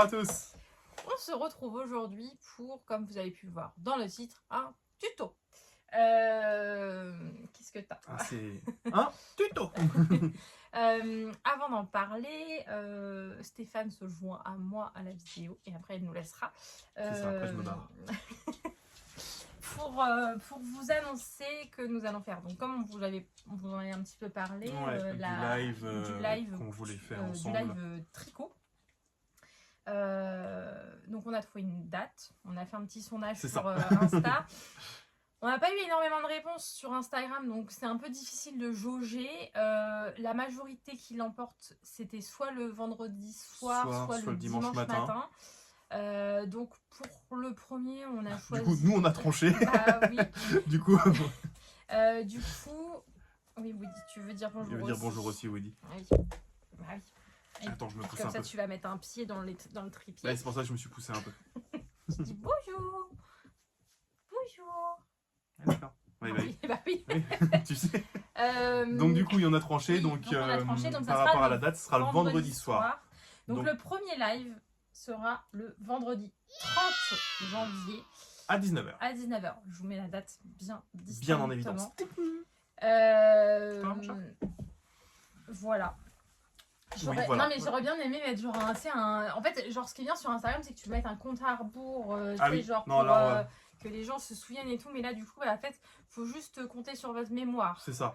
à tous. On se retrouve aujourd'hui pour, comme vous avez pu le voir dans le titre, un tuto. Qu'est-ce que t'as? C'est un tuto. Avant d'en parler, Stéphane se joint à moi à la vidéo et après il nous laissera. C'est ça, après je me barre. Pour vous annoncer que nous allons faire, donc comme on vous en avait un petit peu parlé, Ouais, du live qu'on voulait faire ensemble. Du live tricot. Donc on a trouvé une date, on a fait un petit sondage sur Insta. On n'a pas eu énormément de réponses sur Instagram, donc c'est un peu difficile de jauger. La majorité qui l'emporte, c'était soit le vendredi soir, soit le dimanche matin. Donc pour le premier, on a choisi... Du coup, nous on a tranché. Bah oui. Du coup, oui, Woody, tu veux dire bonjour je veux dire bonjour aussi, Woody. Ah oui. Bah oui. Attends, je me pousse Comme un ça, peu. tu vas mettre un pied dans le trépied. Ouais, c'est pour ça que je me suis poussé un peu. Tu dis bonjour. Bonjour. Ah, d'accord. Ouais, Oui, bah oui. Oui, tu sais. Donc du coup, il y en a tranché. Oui, donc on a tranché, donc ça par sera rapport à le la date, ce sera le vendredi soir. Donc le premier live sera le vendredi 30 janvier. À 19h. À 19h. Je vous mets la date bien distinctement. Bien en évidence. Voilà. Oui, voilà. Non mais j'aurais bien aimé mettre genre en fait genre ce qui est bien sur Instagram c'est que tu peux mettre un compte à rebours genre non, pour alors, que les gens se souviennent et tout, mais là du coup en fait faut juste compter sur votre mémoire. C'est ça.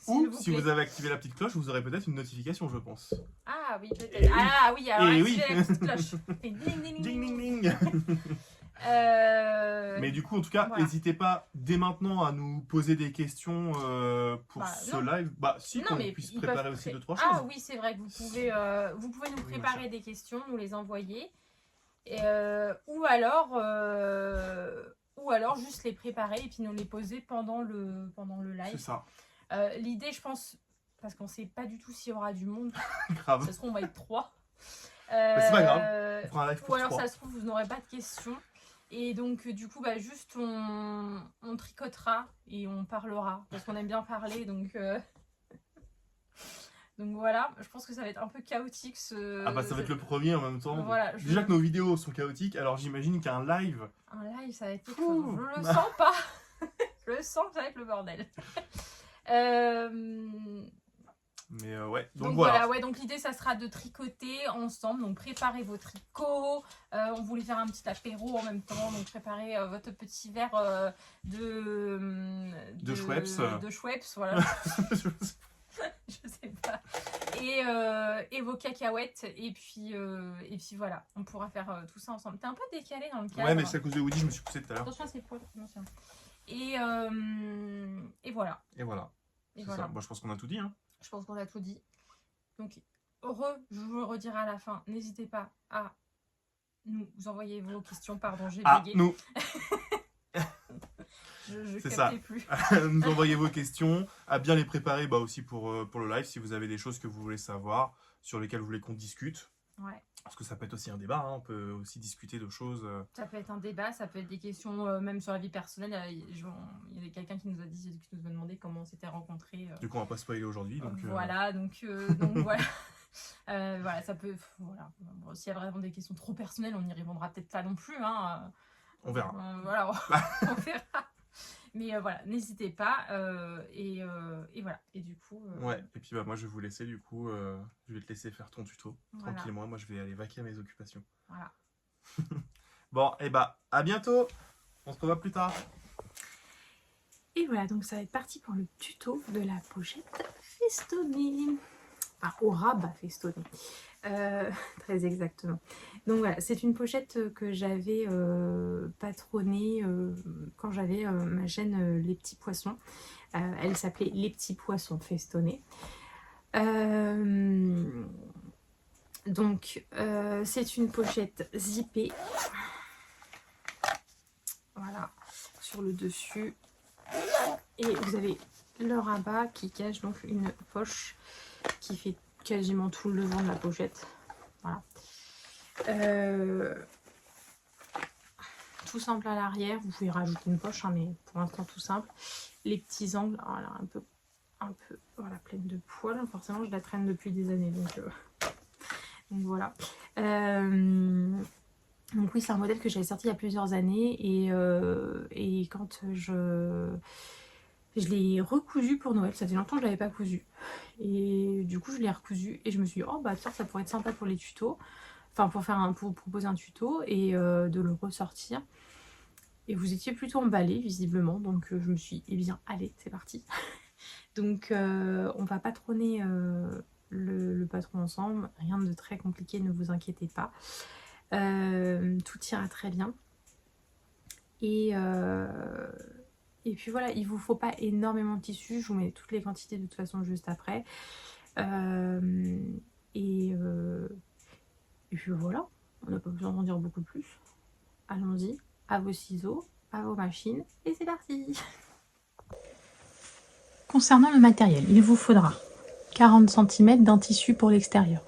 Ou si vous avez activé la petite cloche, vous aurez peut-être une notification, je pense. Ah oui peut-être. Ah oui, alors activez la petite cloche. Et ding ding Ding ding. ding ding. Mais du coup, en tout cas, n'hésitez pas dès maintenant à nous poser des questions pour ce live. Bah, si, qu'on puisse préparer aussi 2-3 choses. Ah oui, c'est vrai que vous pouvez nous préparer des questions, nous les envoyer. Ou alors juste les préparer et puis nous les poser pendant le live. C'est ça. L'idée, je pense, parce qu'on ne sait pas du tout s'il y aura du monde. Grave. Ça se trouve, on va être 3. C'est pas grave. On fera un live pour 3. Ou alors, ça se trouve, vous n'aurez pas de questions. Et donc, du coup, juste on tricotera et on parlera. Parce qu'on aime bien parler, donc voilà, je pense que ça va être un peu chaotique. Ça va être le premier en même temps. Voilà, déjà que nos vidéos sont chaotiques, alors j'imagine qu'un live... Un live, ça va être quelque chose. Je le sens pas. Je le sens que ça va être le bordel. Mais ouais, donc voilà, donc l'idée ça sera de tricoter ensemble, donc préparez vos tricots, on voulait faire un petit apéro en même temps, donc préparez votre petit verre de Schweppes, voilà. Je sais pas. Et vos cacahuètes, et puis voilà, on pourra faire tout ça ensemble. T'es un peu décalé dans le cadre. Ouais, mais c'est à cause de Woody, je me suis poussé tout à l'heure. Attention à ses poils, attention. Et voilà. Et voilà. Ça. Bon, je pense qu'on a tout dit. Hein. Je pense qu'on a tout dit. Donc, je vous le redirai à la fin. N'hésitez pas à nous envoyer vos questions. Pardon, j'ai bugué. Nous. je captais plus. Nous envoyez vos questions. À bien les préparer aussi pour le live. Si vous avez des choses que vous voulez savoir, sur lesquelles vous voulez qu'on discute. Ouais. Parce que ça peut être aussi un débat, hein. On peut aussi discuter de choses. Ça peut être un débat, ça peut être des questions même sur la vie personnelle. Il y a quelqu'un qui nous a demandé comment on s'était rencontrés. Du coup, on va pas spoiler aujourd'hui. Voilà, donc voilà. Voilà, ça peut. Voilà. Bon, s'il y a vraiment des questions trop personnelles, on n'y répondra peut-être pas non plus. Hein. On verra. Voilà, on verra. Mais voilà, n'hésitez pas. Et voilà. Et du coup. Ouais, et puis moi je vais vous laisser, du coup, je vais te laisser faire ton tuto. Voilà. Tranquillement, moi je vais aller vaquer à mes occupations. Voilà. Bon, et à bientôt. On se revoit plus tard. Et voilà, donc ça va être parti pour le tuto de la pochette festonnée. Enfin, au rabat festonné. Très exactement. Donc voilà, c'est une pochette que j'avais patronnée quand j'avais ma chaîne Les Petits Poissons. Elle s'appelait Les Petits Poissons Festonnés. Donc c'est une pochette zippée. Voilà, sur le dessus. Et vous avez le rabat qui cache donc une poche qui fait quasiment tout le devant de la pochette. Voilà. Tout simple à l'arrière. Vous pouvez rajouter une poche, hein, mais pour l'instant tout simple. Les petits angles, voilà, un peu voilà, pleine de poils. Forcément, je la traîne depuis des années. Donc voilà. oui, c'est un modèle que j'avais sorti il y a plusieurs années et quand je l'ai recousu pour Noël, ça faisait longtemps que je ne l'avais pas cousu. Et du coup, je l'ai recousu et je me suis dit, oh bah tiens, ça pourrait être sympa pour les tutos. Enfin, pour proposer un tuto et de le ressortir. Et vous étiez plutôt emballés, visiblement. Donc, je me suis dit, eh bien, allez, c'est parti. Donc, on va patronner le patron ensemble. Rien de très compliqué, ne vous inquiétez pas. Tout ira très bien. Et puis voilà, il ne vous faut pas énormément de tissu. Je vous mets toutes les quantités de toute façon juste après. Et puis voilà, on n'a pas besoin d'en dire beaucoup plus. Allons-y, à vos ciseaux, à vos machines, et c'est parti. Concernant le matériel, il vous faudra 40 cm d'un tissu pour l'extérieur,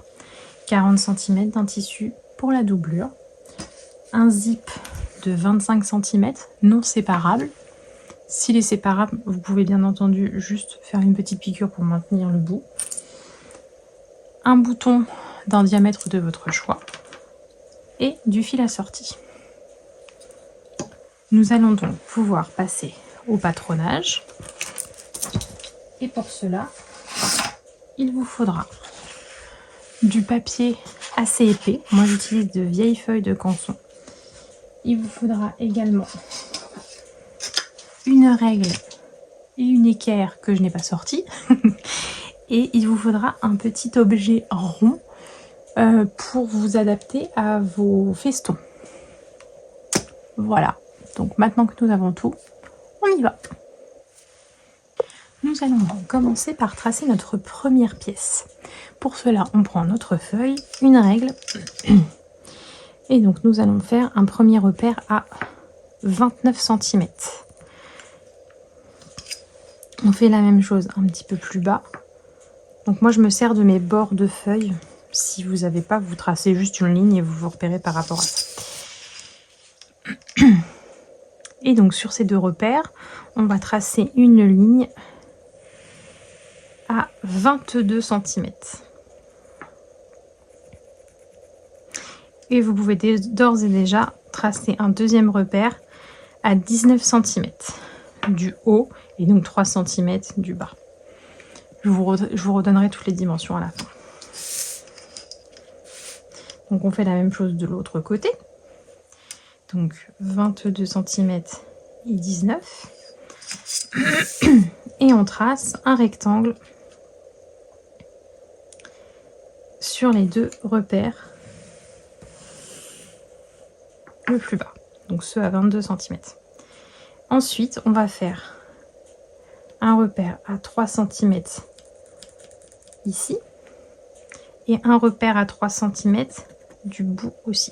40 cm d'un tissu pour la doublure, un zip de 25 cm non séparable. S'il est séparable, vous pouvez bien entendu juste faire une petite piqûre pour maintenir le bout. Un bouton d'un diamètre de votre choix et du fil assorti. Nous allons donc pouvoir passer au patronage. Et pour cela, il vous faudra du papier assez épais. Moi, j'utilise de vieilles feuilles de canson. Il vous faudra également une règle et une équerre que je n'ai pas sortie. Et il vous faudra un petit objet rond pour vous adapter à vos festons. Voilà. Donc maintenant que nous avons tout, on y va. Nous allons donc commencer par tracer notre première pièce. Pour cela, on prend notre feuille, une règle, et donc nous allons faire un premier repère à 29 cm. On fait la même chose un petit peu plus bas. Donc moi je me sers de mes bords de feuilles. Si vous n'avez pas, vous tracez juste une ligne et vous vous repérez par rapport à ça. Et donc sur ces deux repères, on va tracer une ligne à 22 cm. Et vous pouvez d'ores et déjà tracer un deuxième repère à 19 cm du haut et donc 3 cm du bas. Je vous redonnerai toutes les dimensions à la fin. Donc on fait la même chose de l'autre côté. Donc 22 cm et 19. Et on trace un rectangle sur les deux repères le plus bas, donc ceux à 22 cm. Ensuite, on va faire un repère à 3 cm ici et un repère à 3 cm du bout aussi.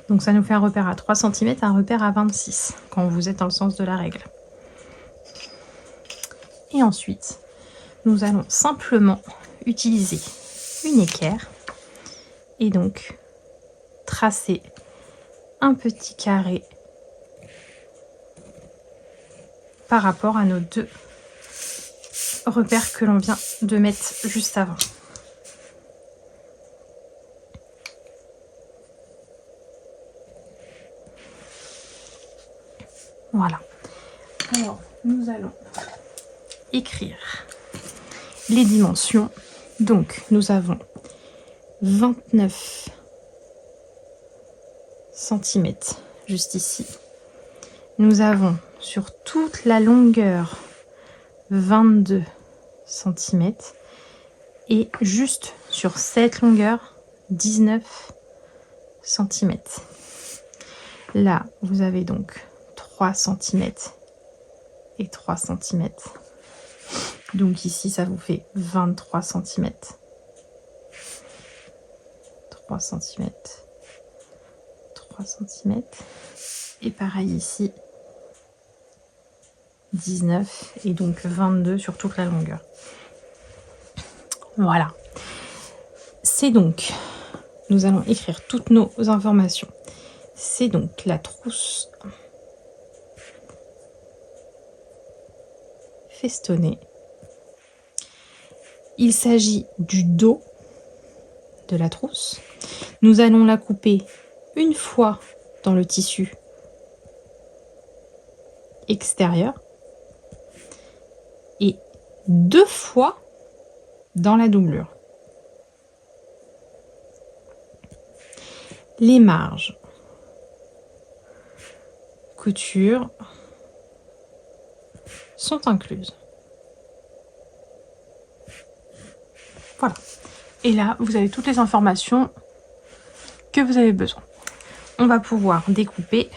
Donc ça nous fait un repère à 3 cm, un repère à 26 quand vous êtes dans le sens de la règle. Et ensuite, nous allons simplement utiliser une équerre et donc tracer un petit carré par rapport à nos deux repères que l'on vient de mettre juste avant. Voilà. Alors, nous allons écrire les dimensions. Donc, nous avons 29 cm juste ici. Nous avons sur toute la longueur 22 cm et juste sur cette longueur 19 cm. Là, vous avez donc 3 cm et 3 cm. Donc ici, ça vous fait 23 cm. 3 cm. 3 cm. Et pareil ici, 19 et donc 22 sur toute la longueur. Voilà. C'est donc, nous allons écrire toutes nos informations. C'est donc la trousse festonnée. Il s'agit du dos de la trousse. Nous allons la couper une fois dans le tissu extérieur et 2 fois dans la doublure. Les marges, couture sont incluses. Voilà. Et là, vous avez toutes les informations que vous avez besoin. On va pouvoir découper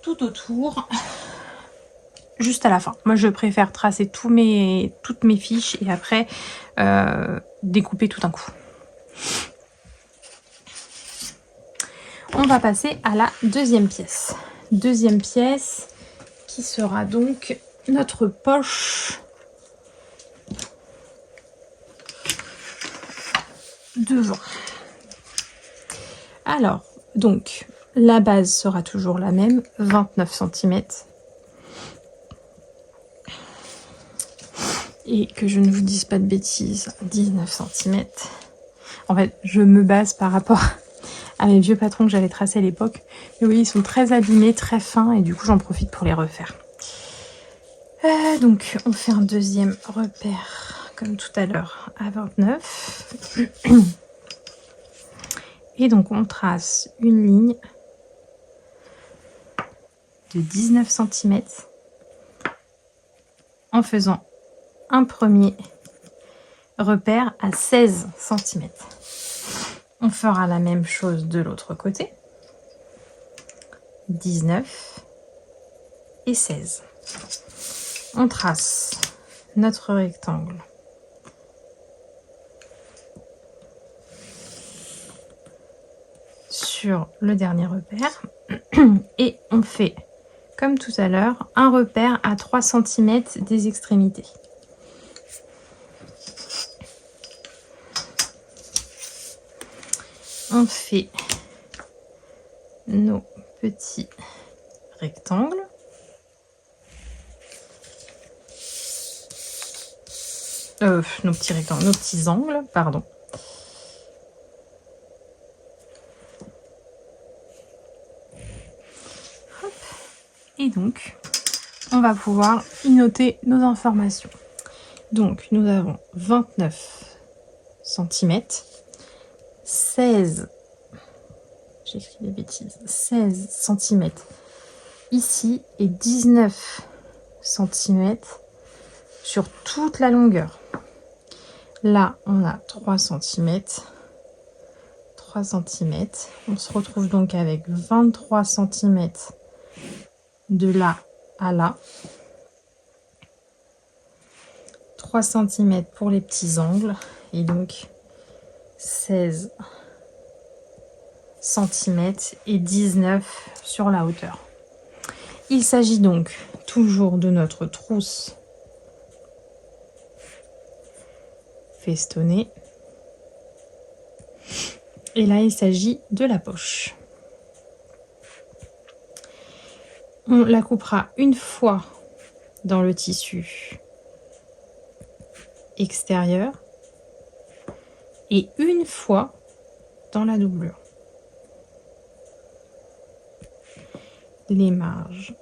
tout autour juste à la fin. Moi, je préfère tracer toutes mes fiches et après découper tout d'un coup. On va passer à la deuxième pièce. Deuxième pièce qui sera donc notre poche devant. Alors, donc, la base sera toujours la même, 29 cm. Et que je ne vous dise pas de bêtises, 19 cm. En fait, je me base par rapport à mes vieux patrons que j'avais tracés à l'époque. Mais oui, ils sont très abîmés, très fins, et du coup, j'en profite pour les refaire. Donc, on fait un deuxième repère, comme tout à l'heure, à 29. Et donc, on trace une ligne de 19 cm en faisant un premier repère à 16 cm. On fera la même chose de l'autre côté. 19 et 16. On trace notre rectangle sur le dernier repère et on fait, comme tout à l'heure, un repère à 3 cm des extrémités. On fait nos petits rectangles. Nos petits rectangles, nos petits angles, pardon. Hop. Et donc, on va pouvoir y noter nos informations. Donc, nous avons 29 cm, 16, j'ai écrit des bêtises, 16 cm ici et 19 cm sur toute la longueur. Là, on a 3 cm, 3 cm. On se retrouve donc avec 23 cm de là à là. 3 cm pour les petits angles et donc 16 cm et 19 sur la hauteur. Il s'agit donc toujours de notre trousse festonnée. Et là, il s'agit de la poche. On la coupera une fois dans le tissu extérieur et une fois dans la doublure. Les marges,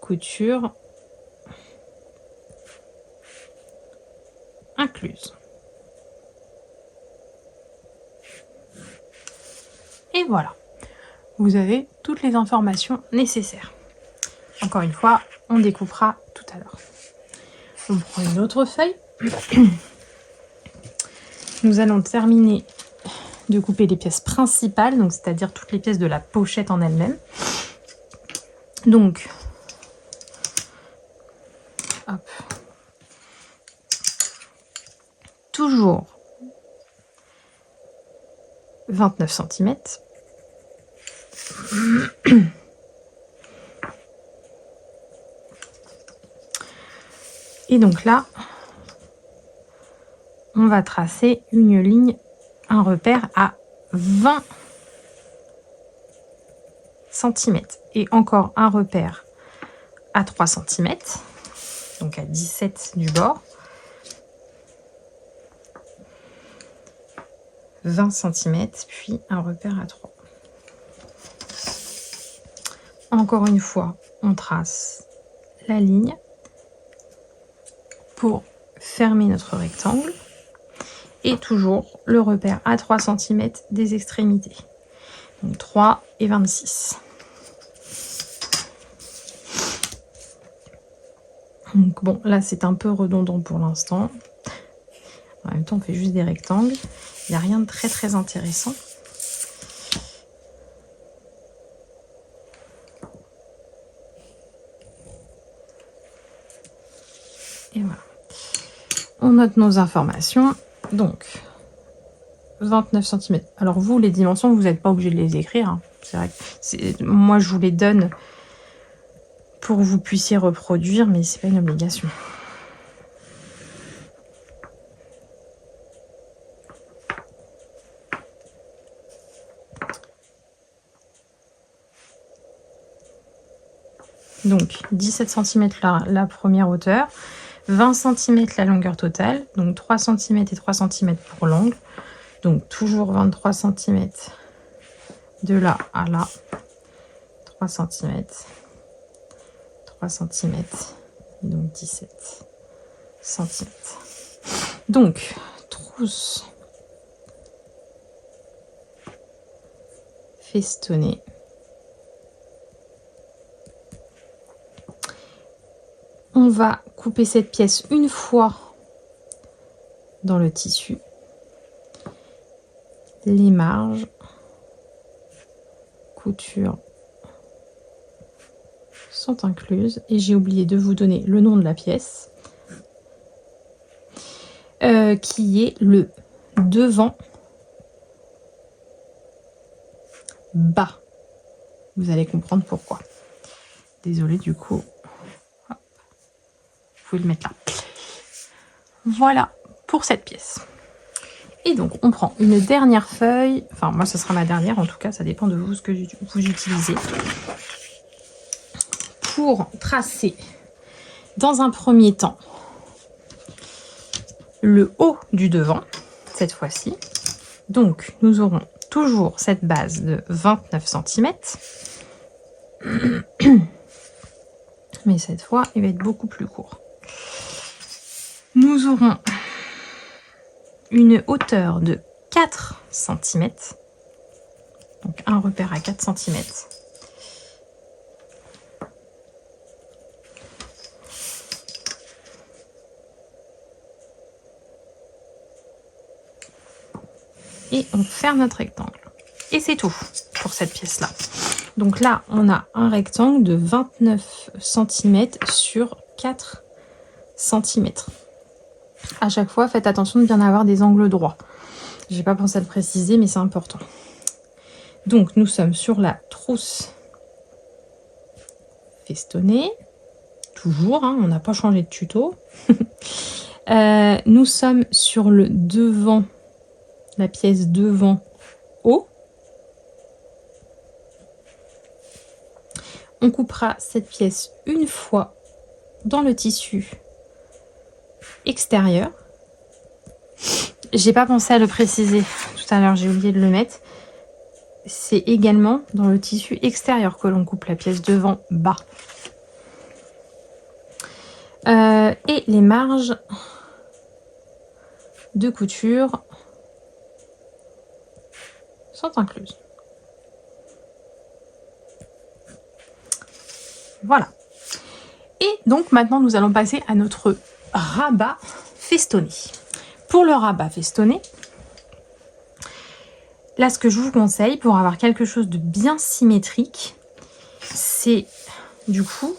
couture incluse. Et voilà, vous avez toutes les informations nécessaires. Encore une fois, on découpera tout à l'heure. On prend une autre feuille. Nous allons terminer de couper les pièces principales, donc c'est-à-dire toutes les pièces de la pochette en elle-même. Donc, hop. Toujours 29 cm. Et donc là, on va tracer une ligne, un repère à 20 cm. Et encore un repère à 3 cm, donc à 17 du bord. 20 cm, puis un repère à 3. Encore une fois, on trace la ligne pour fermer notre rectangle. Et toujours le repère à 3 cm des extrémités. Donc 3 et 26. Donc bon, là c'est un peu redondant pour l'instant. En même temps, on fait juste des rectangles. Il n'y a rien de très intéressant. Et voilà. On note nos informations. Donc, 29 cm. Alors vous, les dimensions, vous n'êtes pas obligé de les écrire. Hein. C'est vrai que moi, je vous les donne pour que vous puissiez reproduire, mais c'est pas une obligation. Donc 17 cm la première hauteur, 20 cm la longueur totale, donc 3 cm et 3 cm pour l'angle, donc toujours 23 cm de là à là, 3 cm, 3 cm, et donc 17 cm. Donc, trousse festonnée. On va couper cette pièce une fois dans le tissu. Les marges, couture sont incluses. Et j'ai oublié de vous donner le nom de la pièce, qui est le devant bas. Vous allez comprendre pourquoi. Désolée du coup. Vous pouvez le mettre là. Voilà pour cette pièce. Et donc on prend une dernière feuille, enfin moi ce sera ma dernière, en tout cas ça dépend de vous ce que vous utilisez, pour tracer dans un premier temps le haut du devant cette fois-ci. Donc nous aurons toujours cette base de 29 cm, mais cette fois il va être beaucoup plus court. Nous aurons une hauteur de 4 cm, donc un repère à 4 cm. Et on ferme notre rectangle. Et c'est tout pour cette pièce-là. Donc là, on a un rectangle de 29 cm sur 4 cm. À chaque fois, faites attention de bien avoir des angles droits. J'ai pas pensé à le préciser, mais c'est important. Donc, nous sommes sur la trousse festonnée. Toujours, hein, on n'a pas changé de tuto. Nous sommes sur le devant, la pièce devant haut. On coupera cette pièce une fois dans le tissu extérieur. J'ai pas pensé à le préciser tout à l'heure, j'ai oublié de le mettre. C'est également dans le tissu extérieur que l'on coupe la pièce devant bas. Et les marges de couture sont incluses. Voilà. Et donc maintenant nous allons passer à notre rabat festonné. Pour le rabat festonné, là ce que je vous conseille pour avoir quelque chose de bien symétrique, c'est du coup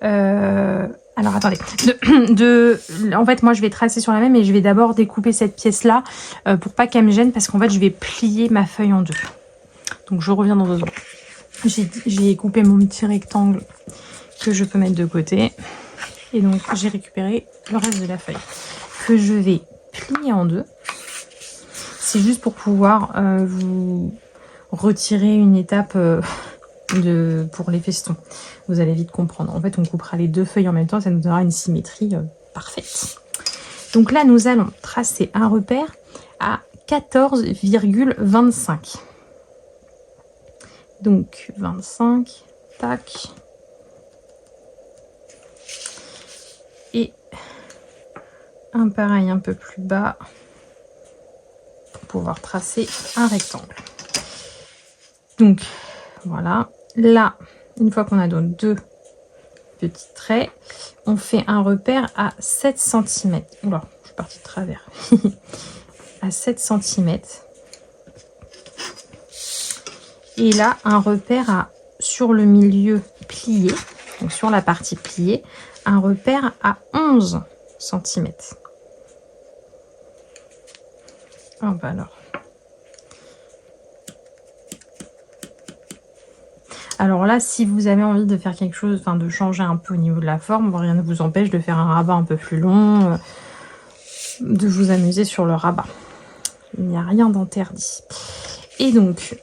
alors attendez, en fait moi je vais tracer sur la même et je vais d'abord découper cette pièce là pour pas qu'elle me gêne, parce qu'en fait je vais plier ma feuille en deux. Donc je reviens dans 2 secondes. J'ai coupé mon petit rectangle que je peux mettre de côté. Et donc j'ai récupéré le reste de la feuille que je vais plier en deux. C'est juste pour pouvoir vous retirer une étape pour les festons. Vous allez vite comprendre. En fait, on coupera les 2 feuilles en même temps, ça nous donnera une symétrie parfaite. Donc là, nous allons tracer un repère à 14,25. Donc 25 Tac. Et un pareil un peu plus bas pour pouvoir tracer un rectangle. Donc voilà, là, une fois qu'on a donc 2 petits traits, on fait un repère à 7 cm. Oula, je suis partie de travers. À 7 cm. Et là, un repère sur le milieu plié, donc sur la partie pliée, un repère à 11 cm. Oh bah alors. Alors là, si vous avez envie de faire quelque chose, enfin de changer un peu au niveau de la forme, rien ne vous empêche de faire un rabat un peu plus long, de vous amuser sur le rabat. Il n'y a rien d'interdit. Et donc,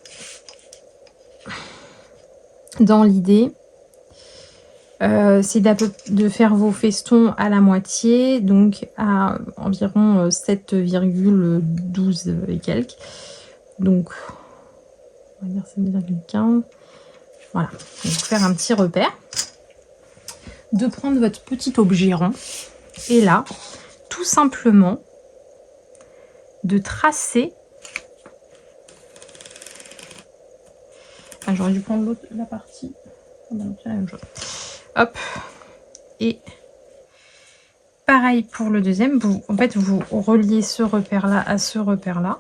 dans l'idée, c'est de faire vos festons à la moitié, donc à environ 7,12 et quelques. Donc, on va dire 7,15. Voilà, donc faire un petit repère. De prendre votre petit objet rond. Et là, tout simplement, de tracer. Ah, j'aurais dû prendre la partie. Oh ben, c'est la même chose. Hop. Et pareil pour le deuxième. En fait, vous reliez ce repère-là à ce repère-là.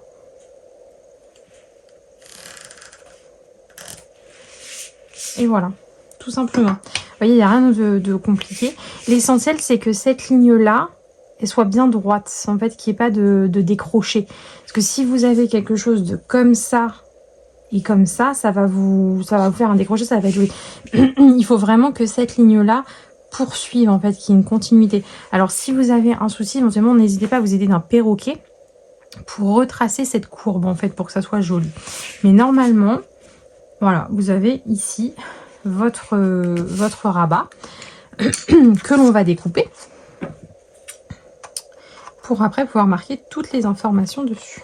Et voilà, tout simplement. Vous voyez, il n'y a rien de compliqué. L'essentiel, c'est que cette ligne-là, elle soit bien droite. En fait, qu'il n'y ait pas de décroché. Parce que si vous avez quelque chose de comme ça et comme ça va vous faire un décroché, ça va être joli. Il faut vraiment que cette ligne-là poursuive, en fait, qu'il y ait une continuité. Alors, si vous avez un souci, éventuellement, n'hésitez pas à vous aider d'un perroquet pour retracer cette courbe, en fait, pour que ça soit joli. Mais normalement, voilà, vous avez ici votre rabat que l'on va découper pour après pouvoir marquer toutes les informations dessus.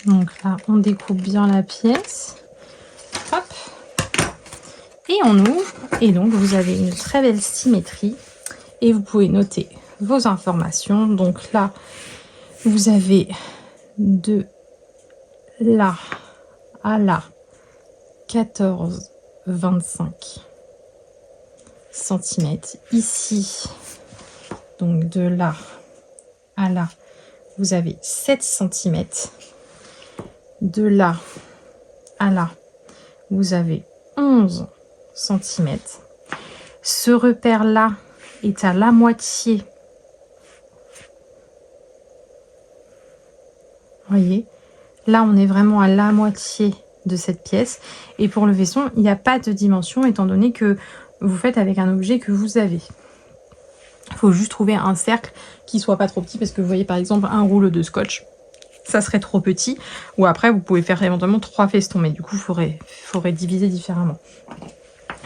Donc là, on découpe bien la pièce. Hop. Et on ouvre. Et donc, vous avez une très belle symétrie. Et vous pouvez noter vos informations. Donc là, vous avez de là à là 14,25 cm. Ici, donc de là à là, vous avez 7 cm. De là à là, vous avez 11 cm. Ce repère-là est à la moitié. Voyez, là, on est vraiment à la moitié de cette pièce. Et pour le veston, il n'y a pas de dimension, étant donné que vous faites avec un objet que vous avez. Il faut juste trouver un cercle qui soit pas trop petit, parce que vous voyez, par exemple, un rouleau de scotch, ça serait trop petit. Ou après, vous pouvez faire éventuellement 3 festons, mais du coup, il faudrait diviser différemment.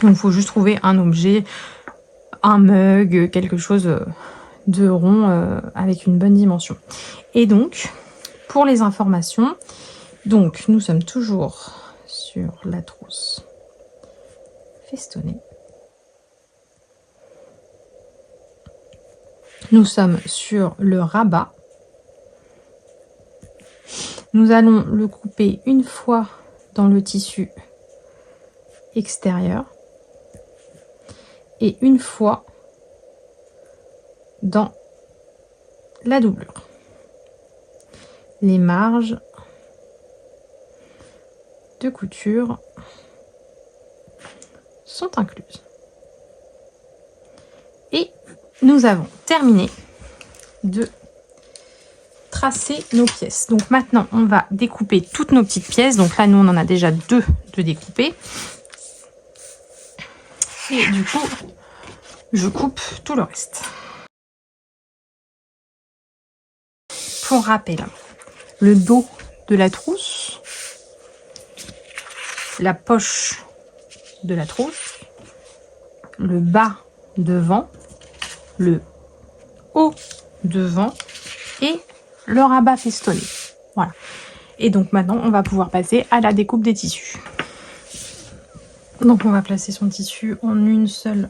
Donc, il faut juste trouver un objet, un mug, quelque chose de rond avec une bonne dimension. Et donc, pour les informations, donc nous sommes toujours sur la trousse festonnée. Nous sommes sur le rabat. Nous allons le couper une fois dans le tissu extérieur et une fois dans la doublure. Les marges de couture sont incluses. Et nous avons terminé de tracer nos pièces. Donc maintenant, on va découper toutes nos petites pièces. Donc là, nous, on en a déjà 2 de découper. Et du coup, je coupe tout le reste. Pour rappel, le dos de la trousse, la poche de la trousse, le bas devant, le haut devant et le rabat festonné. Voilà. Et donc maintenant, on va pouvoir passer à la découpe des tissus. Donc on va placer son tissu en une seule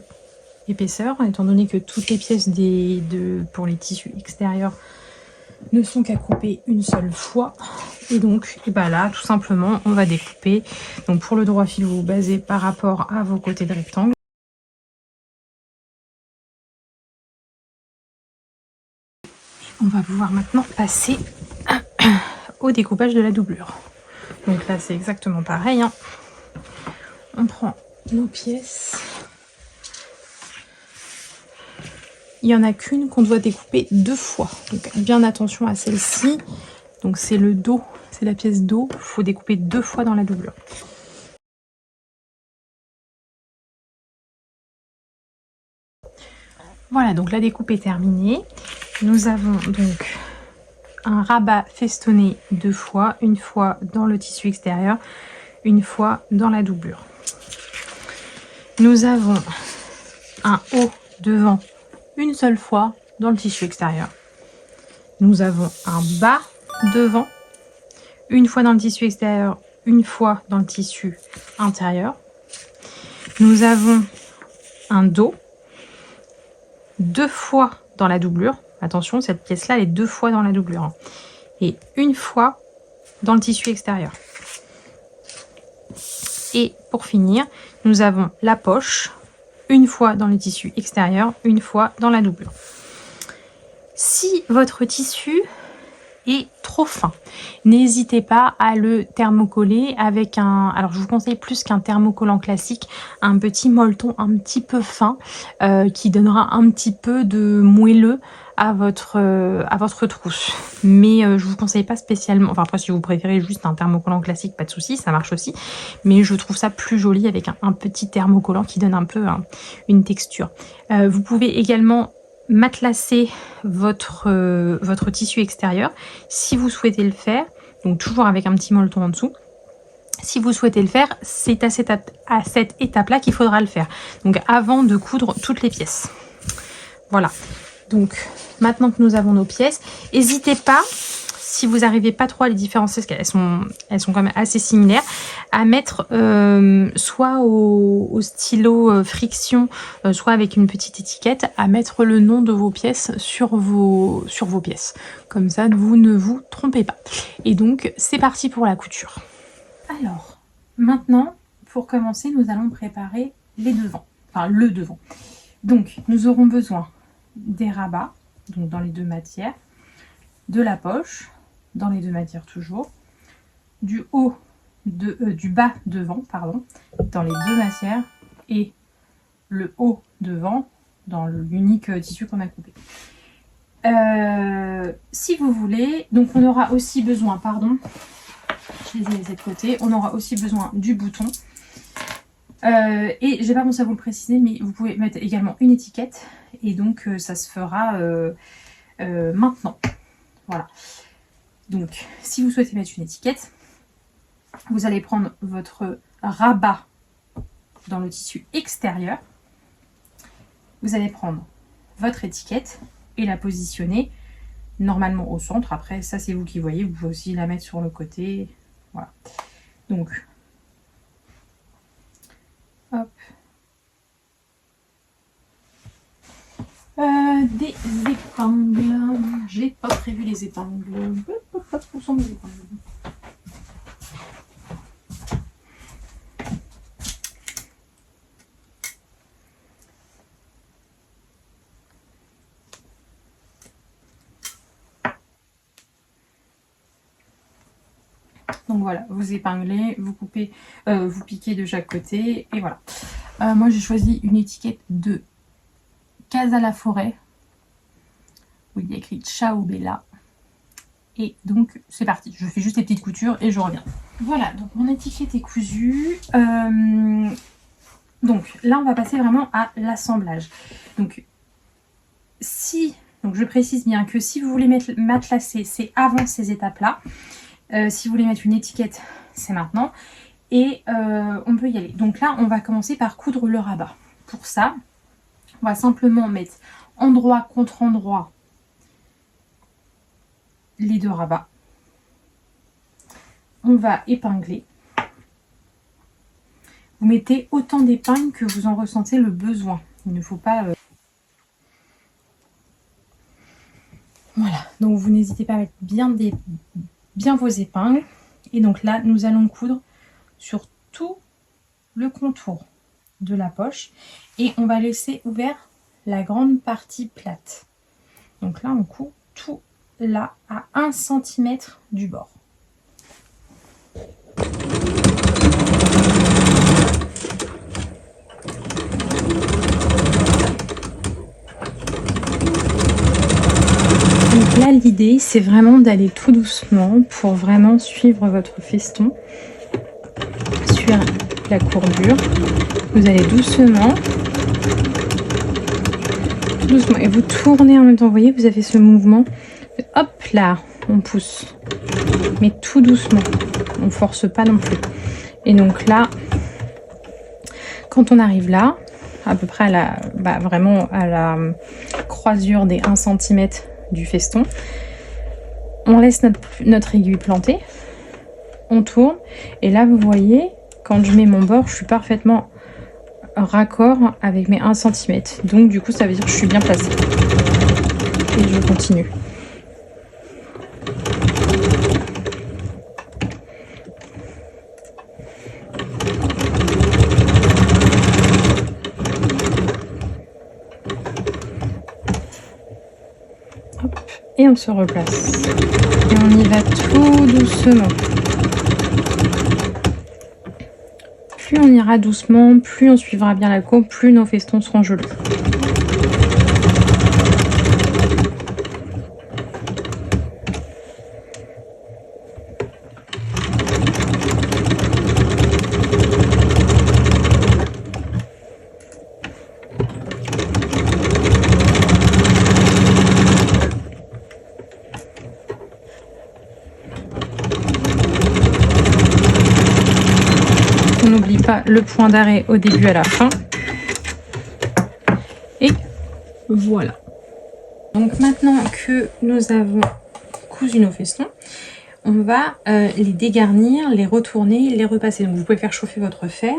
épaisseur, étant donné que toutes les pièces pour les tissus extérieurs ne sont qu'à couper une seule fois. Et donc et ben là, tout simplement, on va découper. Donc pour le droit fil, vous vous basez par rapport à vos côtés de rectangle. On va pouvoir maintenant passer au découpage de la doublure. Donc là, c'est exactement pareil, hein. On prend nos pièces. Il n'y en a qu'une qu'on doit découper 2 fois. Donc bien attention à celle-ci. Donc c'est le dos, c'est la pièce dos. Il faut découper 2 fois dans la doublure. Voilà, donc la découpe est terminée. Nous avons donc un rabat festonné 2 fois. Une fois dans le tissu extérieur, une fois dans la doublure. Nous avons un haut devant une seule fois dans le tissu extérieur. Nous avons un bas devant, une fois dans le tissu extérieur, une fois dans le tissu intérieur. Nous avons un dos, 2 fois dans la doublure. Attention, cette pièce-là, elle est 2 fois dans la doublure. Hein. Et une fois dans le tissu extérieur. Et pour finir, nous avons la poche, une fois dans le tissu extérieur, une fois dans la doublure. Si votre tissu est trop fin, n'hésitez pas à le thermocoller avec un... Alors je vous conseille plus qu'un thermocollant classique, un petit molleton un petit peu fin qui donnera un petit peu de moelleux à votre trousse. Mais je vous conseille pas spécialement, enfin après si vous préférez juste un thermocollant classique, pas de souci, ça marche aussi. Mais je trouve ça plus joli avec un petit thermocollant qui donne un peu une texture. Vous pouvez également matelassez votre tissu extérieur si vous souhaitez le faire, donc toujours avec un petit molleton en dessous. Si vous souhaitez le faire, c'est à cette étape là qu'il faudra le faire, donc avant de coudre toutes les pièces. Voilà, donc maintenant que nous avons nos pièces, n'hésitez pas, si vous n'arrivez pas trop à les différencier, parce qu'elles sont quand même assez similaires, à mettre soit au stylo friction, soit avec une petite étiquette, à mettre le nom de vos pièces sur vos pièces. Comme ça, vous ne vous trompez pas. Et donc, c'est parti pour la couture. Alors, maintenant, pour commencer, nous allons préparer les devants, enfin le devant. Donc, nous aurons besoin des rabats, donc dans les 2 matières, de la poche, dans les 2 matières toujours, du bas devant, pardon, dans les 2 matières, et le haut devant dans l'unique tissu qu'on a coupé. Si vous voulez, donc on aura aussi besoin, pardon, je les ai laissés de côté, on aura aussi besoin du bouton. Et j'ai pas pensé à vous le préciser, mais vous pouvez mettre également une étiquette, et donc ça se fera maintenant. Voilà. Donc, si vous souhaitez mettre une étiquette, vous allez prendre votre rabat dans le tissu extérieur. Vous allez prendre votre étiquette et la positionner normalement au centre. Après, ça c'est vous qui voyez. Vous pouvez aussi la mettre sur le côté. Voilà. Donc, hop. Des épingles. J'ai pas prévu les épingles. Où sont mes épingles? Donc voilà, vous épinglez, vous coupez, vous piquez de chaque côté et voilà. Moi j'ai choisi une étiquette de Casa la Forêt où il y a écrit Ciao Bella. Et donc c'est parti, je fais juste les petites coutures et je reviens. Voilà, donc mon étiquette est cousue. Donc là on va passer vraiment à l'assemblage. Donc je précise bien que si vous voulez matelassé, c'est avant ces étapes là. Si vous voulez mettre une étiquette, c'est maintenant. Et on peut y aller. Donc là, on va commencer par coudre le rabat. Pour ça, on va simplement mettre endroit contre endroit les 2 rabats. On va épingler. Vous mettez autant d'épingles que vous en ressentez le besoin. Il ne faut pas... Voilà, donc vous n'hésitez pas à mettre bien vos épingles. Et donc là, nous allons coudre sur tout le contour de la poche. Et on va laisser ouvert la grande partie plate. Donc là, on coud tout là à 1 cm du bord. Donc là, l'idée, c'est vraiment d'aller tout doucement pour vraiment suivre votre feston sur la courbure. Vous allez doucement, tout doucement, et vous tournez en même temps. Vous voyez, vous avez ce mouvement. Hop là, on pousse, mais tout doucement. On force pas non plus. Et donc là, quand on arrive là, à peu près à la, vraiment à la croisure des 1 cm du feston, on laisse notre aiguille plantée, on tourne, et là vous voyez, quand je mets mon bord, je suis parfaitement raccord avec mes 1 cm. Donc du coup, ça veut dire que je suis bien placée. Et je continue. Hop, et on se replace. Et on y va tout doucement. Plus on ira doucement, plus on suivra bien la courbe, plus nos festons seront jolis. On n'oublie pas le point d'arrêt au début à la fin. Et voilà. Donc maintenant que nous avons cousu nos festons, on va les dégarnir, les retourner, les repasser. Donc vous pouvez faire chauffer votre fer.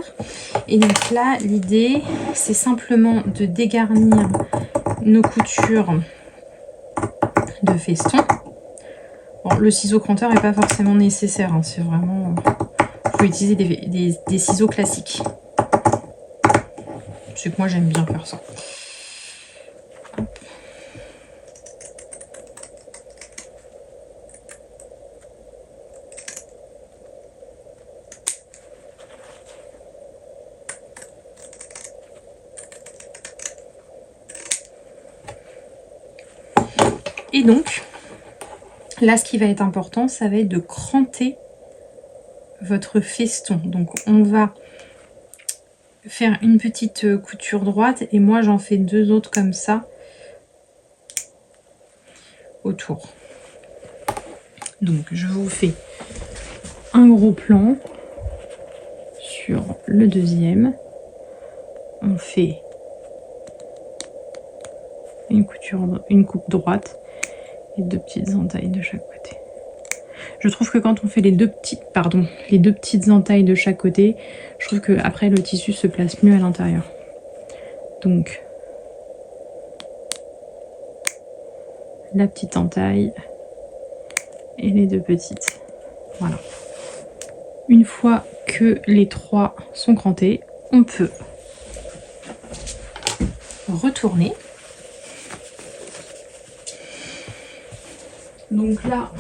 Et donc là, l'idée, c'est simplement de dégarnir nos coutures de festons. Bon, le ciseau cranteur n'est pas forcément nécessaire, hein, c'est vraiment... Vous pouvez utiliser des ciseaux classiques. C'est que moi j'aime bien faire ça. Hop. Et donc, là ce qui va être important, ça va être de cranter votre feston. Donc on va faire une petite couture droite et moi j'en fais 2 autres comme ça autour. Donc je vous fais un gros plan sur le deuxième, on fait une coupe droite et 2 petites entailles de chaque côté. Je trouve que quand on fait les deux petites entailles de chaque côté, je trouve que après le tissu se place mieux à l'intérieur. Donc la petite entaille et les 2 petites. Voilà. Une fois que les 3 sont crantés, on peut retourner. Donc là,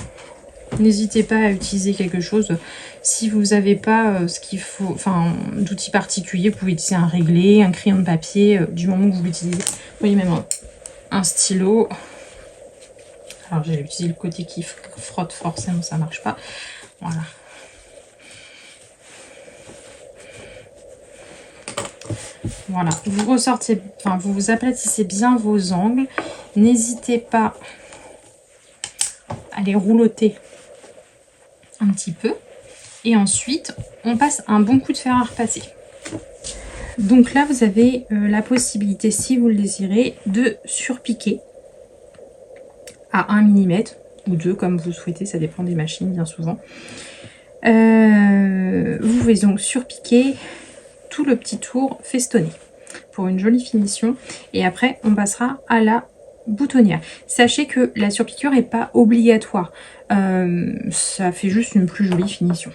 n'hésitez pas à utiliser quelque chose. Si vous n'avez pas ce qu'il faut, enfin d'outils particuliers, vous pouvez utiliser un réglé, un crayon de papier, du moment que vous l'utilisez. Vous voyez, même un stylo. Alors j'ai utilisé le côté qui frotte forcément, ça marche pas. Voilà. Voilà, vous ressortez, enfin vous vous aplatissez bien vos angles. N'hésitez pas à les rouloter petit peu. Et ensuite, on passe un bon coup de fer à repasser. Donc là, vous avez la possibilité, si vous le désirez, de surpiquer à 1 mm ou 2, comme vous souhaitez, ça dépend des machines, bien souvent. Vous pouvez donc surpiquer tout le petit tour festonné pour une jolie finition. Et après, on passera à la boutonnière. Sachez que la surpiqûre n'est pas obligatoire. Ça fait juste une plus jolie finition.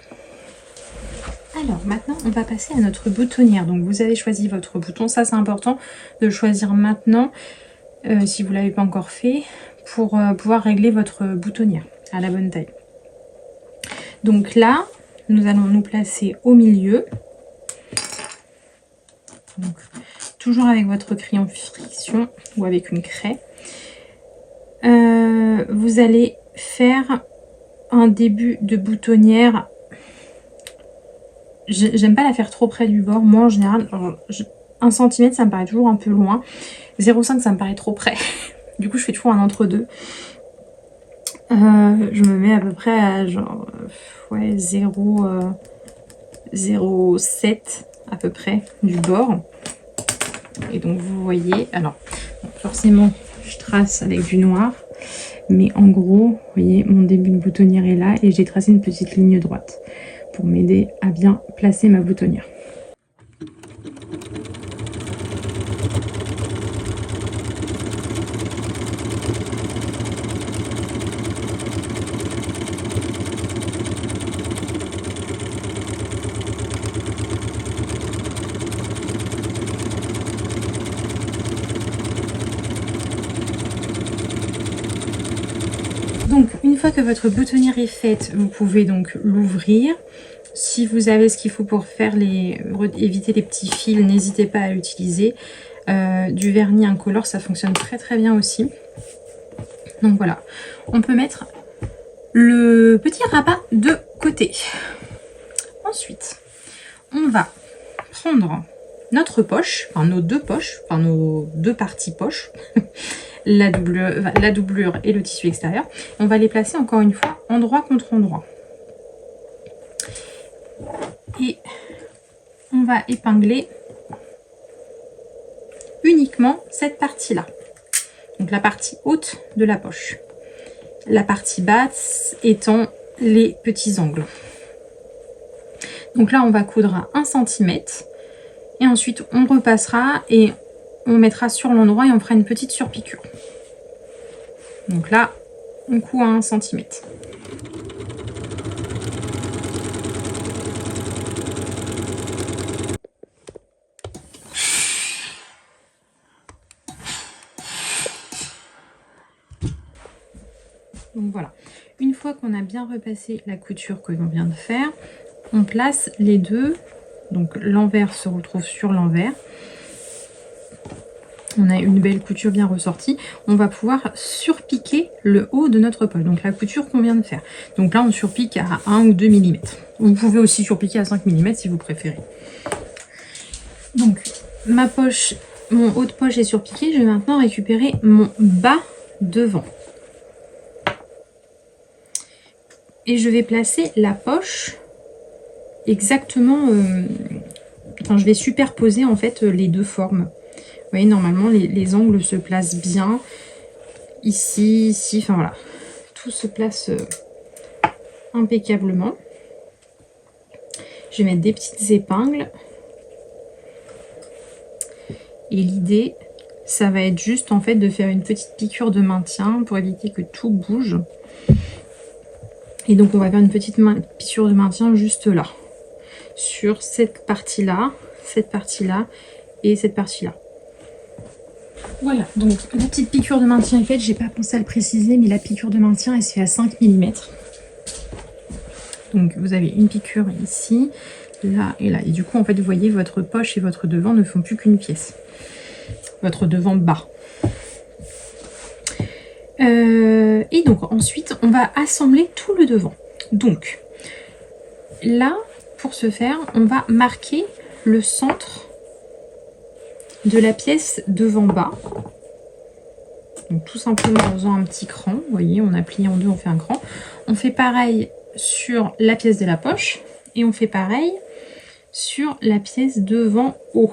Alors maintenant on va passer à notre boutonnière. Donc vous avez choisi votre bouton, ça c'est important de le choisir maintenant si vous ne l'avez pas encore fait pour pouvoir régler votre boutonnière à la bonne taille. Donc là nous allons nous placer au milieu. Donc, toujours avec votre crayon friction ou avec une craie. Vous allez faire un début de boutonnière. J'aime pas la faire trop près du bord. Moi en général, 1 cm ça me paraît toujours un peu loin. 0,5 ça me paraît trop près. Du coup je fais toujours un entre-deux. Je me mets à peu près à genre ouais, 0,7 à peu près du bord. Et donc vous voyez, alors forcément je trace avec du noir. Mais en gros, vous voyez, mon début de boutonnière est là et j'ai tracé une petite ligne droite pour m'aider à bien placer ma boutonnière. Donc une fois que votre boutonnière est faite, vous pouvez donc l'ouvrir. Si vous avez ce qu'il faut pour faire éviter les petits fils, n'hésitez pas à l'utiliser. Du vernis incolore, ça fonctionne très très bien aussi. Donc voilà, on peut mettre le petit rabat de côté. Ensuite, on va prendre notre poche, enfin nos deux poches, enfin nos deux parties poches. La doublure et le tissu extérieur. On va les placer encore une fois endroit contre endroit. Et on va épingler uniquement cette partie-là. Donc la partie haute de la poche. La partie basse étant les petits angles. Donc là, on va coudre à 1 cm. Et ensuite, on repassera et on mettra sur l'endroit et on fera une petite surpiqûre. Donc là, on coud à 1 cm. Donc voilà, une fois qu'on a bien repassé la couture que l'on vient de faire, on place les deux. Donc l'envers se retrouve sur l'envers. On a une belle couture bien ressortie. On va pouvoir surpiquer le haut de notre poche. Donc la couture qu'on vient de faire. Donc là, on surpique à 1 ou 2 mm. Vous pouvez aussi surpiquer à 5 mm si vous préférez. Donc ma poche, mon haut de poche est surpiqué. Je vais maintenant récupérer mon bas devant. Et je vais placer la poche exactement... enfin, je vais superposer en fait les deux formes. Vous voyez, normalement, les angles se placent bien. Ici, ici, enfin voilà. Tout se place impeccablement. Je vais mettre des petites épingles. Et l'idée, ça va être juste en fait de faire une petite piqûre de maintien pour éviter que tout bouge. Et donc, on va faire une petite piqûre de maintien juste là. Sur cette partie-là et cette partie-là. Voilà, donc la petite piqûre de maintien est faite, j'ai pas pensé à le préciser, mais la piqûre de maintien elle se fait à 5 mm. Donc vous avez une piqûre ici, là et là. Et du coup en fait vous voyez votre poche et votre devant ne font plus qu'une pièce. Votre devant bas. Et donc ensuite on va assembler tout le devant. Donc là pour ce faire on va marquer le centre de la pièce devant bas. Donc tout simplement en faisant un petit cran. Vous voyez, on a plié en deux, on fait un cran. On fait pareil sur la pièce de la poche et on fait pareil sur la pièce devant haut.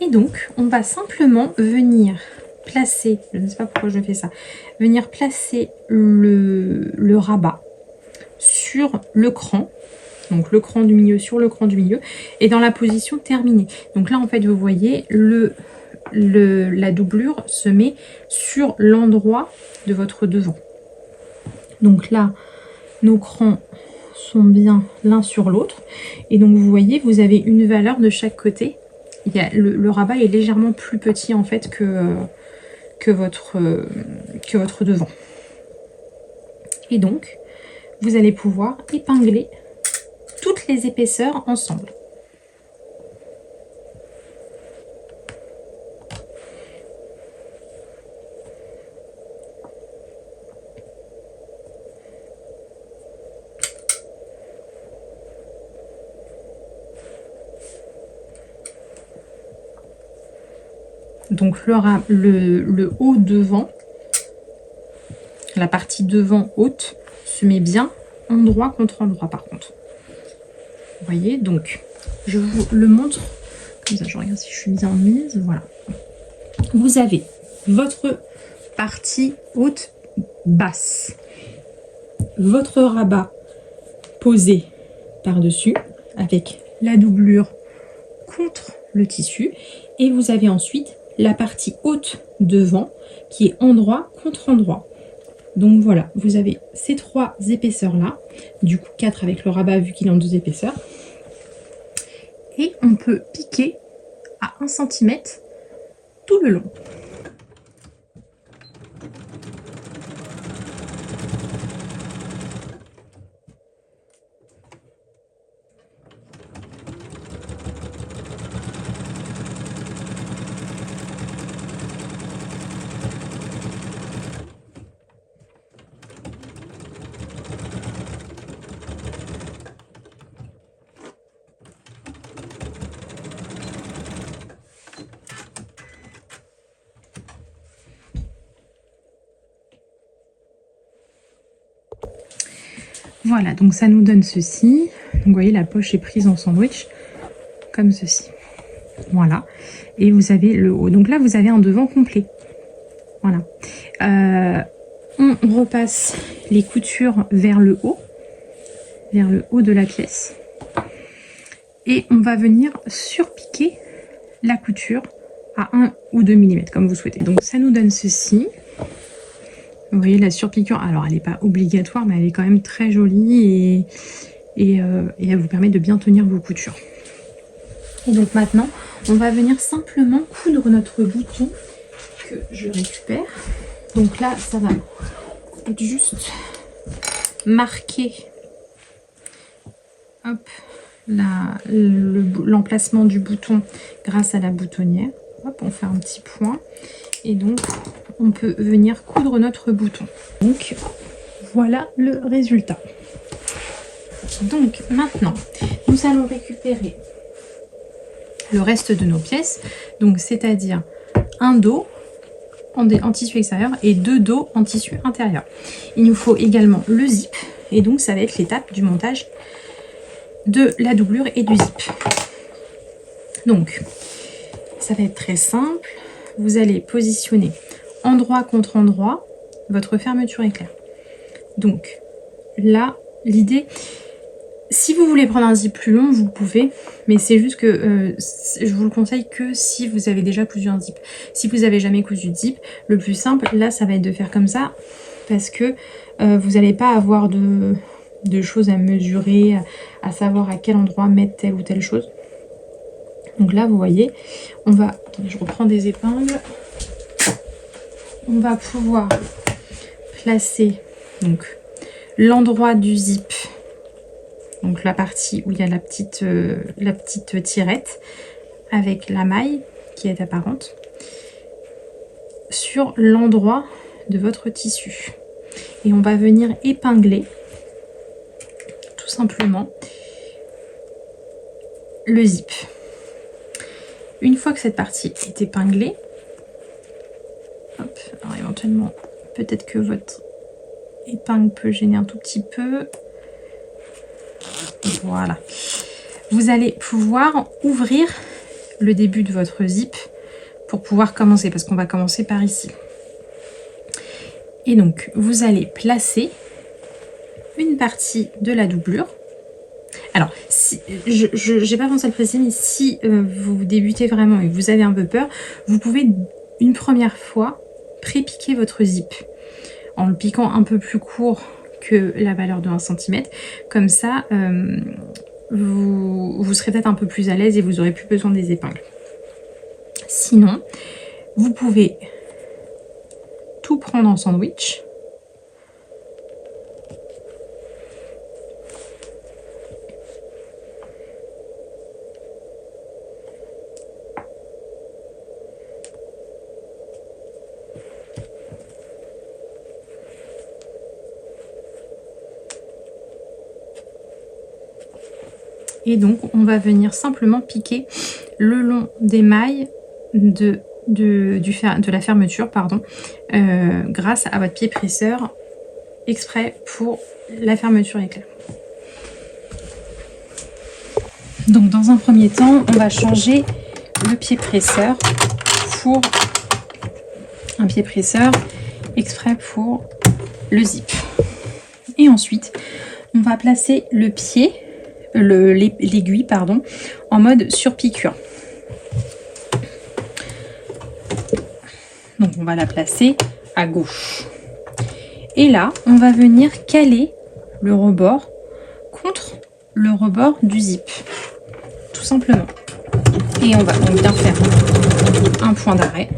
Et donc, on va simplement venir placer, je ne sais pas pourquoi je fais ça, venir placer le rabat sur le cran, donc le cran du milieu sur le cran du milieu, et dans la position terminée. Donc là, en fait, vous voyez, la doublure se met sur l'endroit de votre devant. Donc là, nos crans sont bien l'un sur l'autre, et donc vous voyez, vous avez une valeur de chaque côté. Le rabat est légèrement plus petit en fait que votre devant. Et donc, vous allez pouvoir épingler toutes les épaisseurs ensemble. Donc le haut devant, la partie devant haute, se met bien endroit contre endroit par contre. Vous voyez, donc je vous le montre, comme ça je regarde si je suis bien mise, voilà. Vous avez votre partie haute basse, votre rabat posé par-dessus avec la doublure contre le tissu, et vous avez ensuite la partie haute devant qui est endroit contre endroit. Donc voilà, vous avez ces 3 épaisseurs là, du coup 4 avec le rabat vu qu'il est en 2 épaisseurs, et on peut piquer à 1 cm tout le long. Voilà, donc ça nous donne ceci. Donc vous voyez, la poche est prise en sandwich, comme ceci. Voilà. Et vous avez le haut. Donc là, vous avez un devant complet. Voilà. On repasse les coutures vers le haut de la pièce. Et on va venir surpiquer la couture à 1 ou 2 mm, comme vous souhaitez. Donc ça nous donne ceci. Vous voyez la surpiqûre, alors elle n'est pas obligatoire, mais elle est quand même très jolie et elle vous permet de bien tenir vos coutures. Et donc maintenant, on va venir simplement coudre notre bouton que je récupère. Donc là, ça va être juste marquer l'emplacement du bouton grâce à la boutonnière. Hop, on fait un petit point. Et donc, on peut venir coudre notre bouton. Donc, voilà le résultat. Donc, maintenant, nous allons récupérer le reste de nos pièces. Donc, c'est-à-dire un dos en tissu extérieur et 2 dos en tissu intérieur. Il nous faut également le zip. Et donc, ça va être l'étape du montage de la doublure et du zip. Donc, ça va être très simple. Vous allez positionner endroit contre endroit votre fermeture éclair. Donc là, l'idée, si vous voulez prendre un zip plus long, vous pouvez, mais c'est juste que je vous le conseille que si vous avez déjà cousu un zip. Si vous n'avez jamais cousu de zip, le plus simple, là, ça va être de faire comme ça, parce que vous n'allez pas avoir de choses à mesurer, à savoir à quel endroit mettre telle ou telle chose. Donc là, vous voyez, on va, je reprends des épingles, on va pouvoir placer donc l'endroit du zip, donc la partie où il y a la petite tirette avec la maille qui est apparente, sur l'endroit de votre tissu. Et on va venir épingler tout simplement le zip. Une fois que cette partie est épinglée, hop, alors éventuellement peut-être que votre épingle peut gêner un tout petit peu. Voilà. Vous allez pouvoir ouvrir le début de votre zip pour pouvoir commencer, parce qu'on va commencer par ici. Et donc, vous allez placer une partie de la doublure. Alors, si, je n'ai pas pensé à le préciser, mais si vous débutez vraiment et que vous avez un peu peur, vous pouvez une première fois pré-piquer votre zip en le piquant un peu plus court que la valeur de 1 cm. Comme ça, vous serez peut-être un peu plus à l'aise et vous n'aurez plus besoin des épingles. Sinon, vous pouvez tout prendre en sandwich. Et donc, on va venir simplement piquer le long des mailles de la fermeture, pardon, grâce à votre pied presseur exprès pour la fermeture éclair. Donc, dans un premier temps, on va changer le pied presseur pour un pied presseur exprès pour le zip. Et ensuite, on va placer le pied, l'aiguille, pardon, en mode surpiqûre. Donc on va la placer à gauche. Et là, on va venir caler le rebord contre le rebord du zip. Tout simplement. Et on va donc bien faire un point d'arrêt.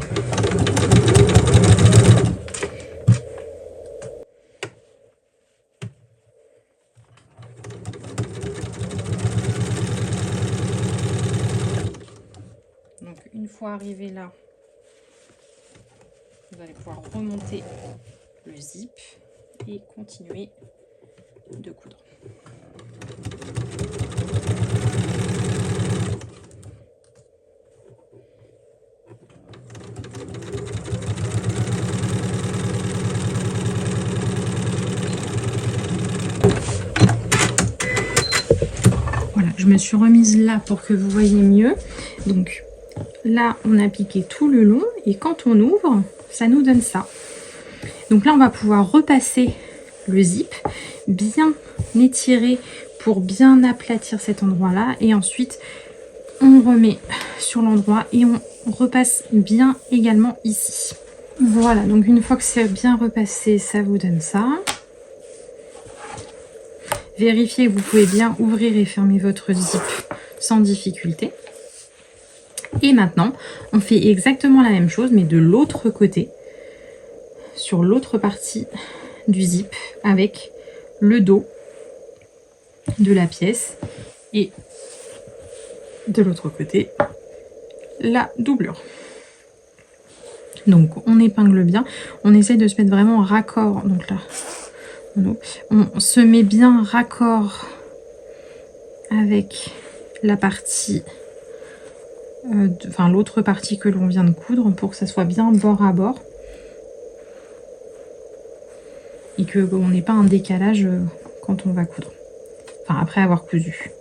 Une fois arrivé là, vous allez pouvoir remonter le zip et continuer de coudre. Voilà, je me suis remise là pour que vous voyez mieux. Donc là, on a piqué tout le long et quand on ouvre, ça nous donne ça. Donc là, on va pouvoir repasser le zip, bien étirer pour bien aplatir cet endroit-là. Et ensuite, on remet sur l'endroit et on repasse bien également ici. Voilà, donc une fois que c'est bien repassé, ça vous donne ça. Vérifiez que vous pouvez bien ouvrir et fermer votre zip sans difficulté. Et maintenant, on fait exactement la même chose, mais de l'autre côté, sur l'autre partie du zip, avec le dos de la pièce et de l'autre côté, la doublure. Donc, on épingle bien. On essaie de se mettre vraiment raccord. Donc là, on se met bien raccord avec la partie... enfin l'autre partie que l'on vient de coudre pour que ça soit bien bord à bord et que on n'ait pas un décalage quand on va coudre, enfin après avoir cousu.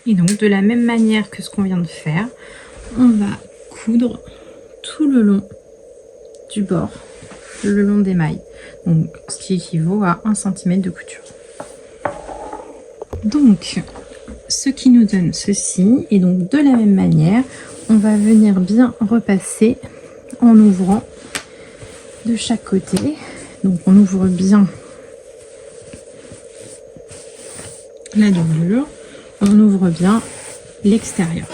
Et donc de la même manière que ce qu'on vient de faire, on va coudre tout le long du bord, le long des mailles. Donc ce qui équivaut à 1 cm de couture. Donc ce qui nous donne ceci, et donc de la même manière, on va venir bien repasser en ouvrant de chaque côté. Donc on ouvre bien la doublure. On ouvre bien l'extérieur.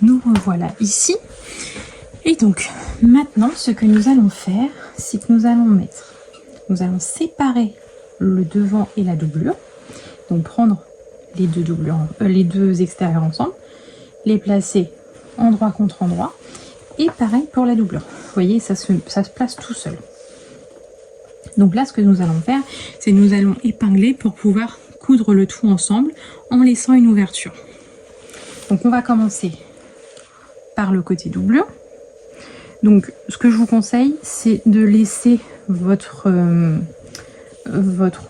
nous revoilà ici. Et donc, maintenant, ce que nous allons faire, c'est que nous allons séparer le devant et la doublure. Donc, prendre les deux doublures, les deux extérieurs ensemble, les placer endroit contre endroit. Et pareil pour la doublure. Vous voyez, ça se place tout seul. Donc là, ce que nous allons faire, c'est que nous allons épingler pour pouvoir coudre le tout ensemble en laissant une ouverture. Donc on va commencer par le côté doublure. Donc ce que je vous conseille, c'est de laisser votre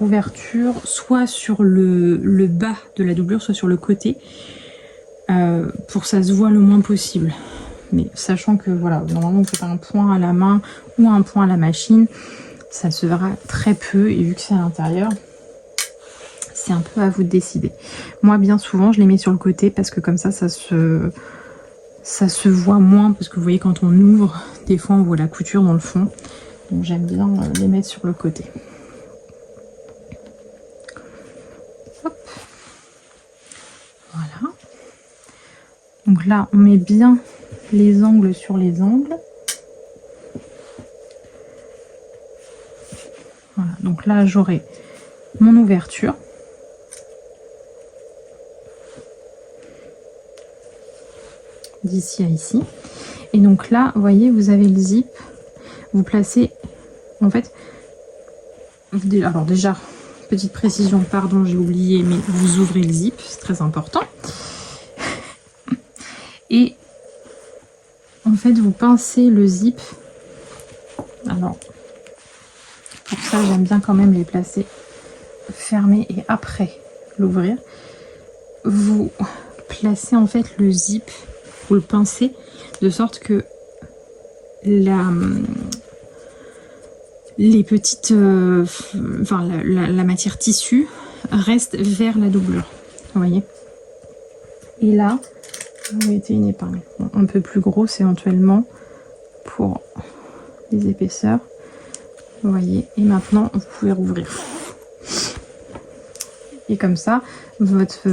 ouverture soit sur le bas de la doublure, soit sur le côté, pour que ça se voit le moins possible. Mais sachant que voilà, normalement vous faites un point à la main ou un point à la machine, ça se verra très peu, et vu que c'est à l'intérieur, c'est un peu à vous de décider. Moi, bien souvent, je les mets sur le côté parce que comme ça se voit moins, parce que vous voyez, quand on ouvre, des fois on voit la couture dans le fond. Donc j'aime bien les mettre sur le côté. Hop. Voilà. Donc là, on met bien les angles sur les angles. Voilà. Donc là, j'aurai mon ouverture. D'ici à ici. Et donc là, vous voyez, vous avez le zip. Vous placez, en fait, alors déjà, petite précision, pardon, j'ai oublié, mais vous ouvrez le zip, c'est très important. Et en fait, vous pincez le zip. Alors, pour ça, j'aime bien quand même les placer fermés et après l'ouvrir. Vous placez en fait le zip, vous le pincez de sorte que les petites, la matière tissu reste vers la doublure. Vous voyez. Et là, vous mettez une épingle un peu plus grosse éventuellement pour les épaisseurs. Vous voyez. Et maintenant, vous pouvez rouvrir. Et comme ça, votre